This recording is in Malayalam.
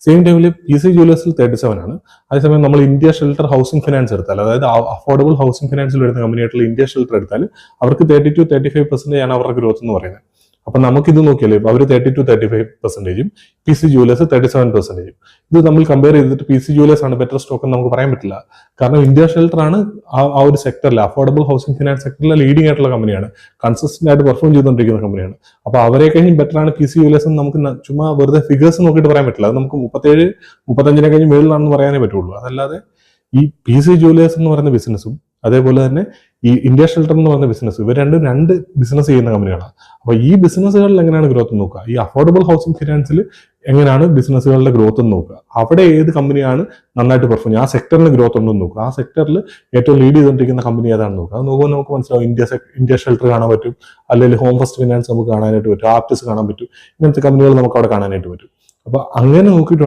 സെയിം ടൈമിൽ PC ജുവലേഴ്സിൽ 37 ആണ്. അതേസമയം നമ്മൾ ഇന്ത്യ ഷെൽട്ടർ ഹൗസിംഗ് ഫിനാൻസ് എടുത്താൽ, അതായത് അഫോർഡബിൾ ഹൗസിംഗ് ഫിനാൻസിൽ വരുന്ന കമ്പനിയായിട്ടുള്ള ഇന്ത്യ ഷെൽട്ടർ എടുത്താൽ അവർക്ക് 32-35% ആണ് അവരുടെ ഗ്രോത്ത് എന്ന് പറയുന്നത്. അപ്പൊ നമുക്കിത് നോക്കിയാലേ അവർ 32-35%, PC ജുവലേഴ്സ് 37%. ഇത് നമ്മൾ കമ്പയർ ചെയ്തിട്ട് PC ജുവലേഴ്സ് ആണ് ബെറ്റർ സ്റ്റോക്ക് എന്ന് നമുക്ക് പറയാൻ പറ്റില്ല. കാരണം ഇന്ത്യ ഷെൽട്ടർ ആണ് ആ ഒരു സെക്ടറിൽ, അഫോർഡബിൾ ഹൗസിംഗ് ഫിനാൻസ് സെക്ടറിലെ ലീഡിംഗ് ആയിട്ടുള്ള കമ്പനിയാണ്, കൺസിസ്റ്റന്റ് ആയിട്ട് പെർഫോം ചെയ്തുകൊണ്ടിരിക്കുന്ന കമ്പനിയാണ്. അപ്പൊ അവരെക്കഴിഞ്ഞും ബെറ്റർ ആണ് PC ജുവലേഴ്സ് എന്ന് നമുക്ക് ചുമ്മാ വെറുതെ ഫിഗേഴ്സ് നോക്കിയിട്ട് പറയാൻ പറ്റില്ല. അത് നമുക്ക് 37-35 കഴിഞ്ഞ് മേളിലാണെന്ന് പറയാനേ പറ്റുള്ളൂ. അതല്ലാതെ ഈ PC ജുവലേഴ്സ് എന്ന് പറയുന്ന ബിസിനസ്സും അതേപോലെ തന്നെ ഈ ഇന്ത്യ ഷെൽട്ടർ എന്ന് പറയുന്ന ബിസിനസ്, ഇവർ രണ്ട് ബിസിനസ് ചെയ്യുന്ന കമ്പനികളാണ്. അപ്പൊ ഈ ബിസിനസ്സുകളിൽ എങ്ങനെയാണ് ഗ്രോത്ത് നോക്കുക, ഈ അഫോർഡബിൾ ഹൗസിംഗ് ഫിനാൻസിൽ എങ്ങനെയാണ് ബിസിനസ്സുകളുടെ ഗ്രോത്ത് എന്ന് നോക്കുക, അവിടെ ഏത് കമ്പനിയാണ് നന്നായിട്ട് പെർഫോം ചെയ്യുക, ആ സെക്ടറിന് ഗ്രോത്ത് ഉണ്ടെന്ന് നോക്കുക, ആ സെക്ടറിൽ ഏറ്റവും ലീഡ് ചെയ്തുകൊണ്ടിരിക്കുന്ന കമ്പനി ഏതാണെന്ന് നോക്കുക. അത് നോക്കുമ്പോൾ നമുക്ക് മനസ്സിലാവും ഇന്ത്യ ഷെൽട്ടർ കാണാൻ പറ്റും, അല്ലെങ്കിൽ ഹോം ഫസ്റ്റ് ഫിനാൻസ് നമുക്ക് കാണാനായിട്ട് പറ്റും, ആപ്റ്റിസ് കാണാൻ പറ്റും, ഇങ്ങനത്തെ കമ്പനികൾ നമുക്ക് അവിടെ കാണാനായിട്ട് പറ്റും. അപ്പൊ അങ്ങനെ നോക്കിയിട്ട്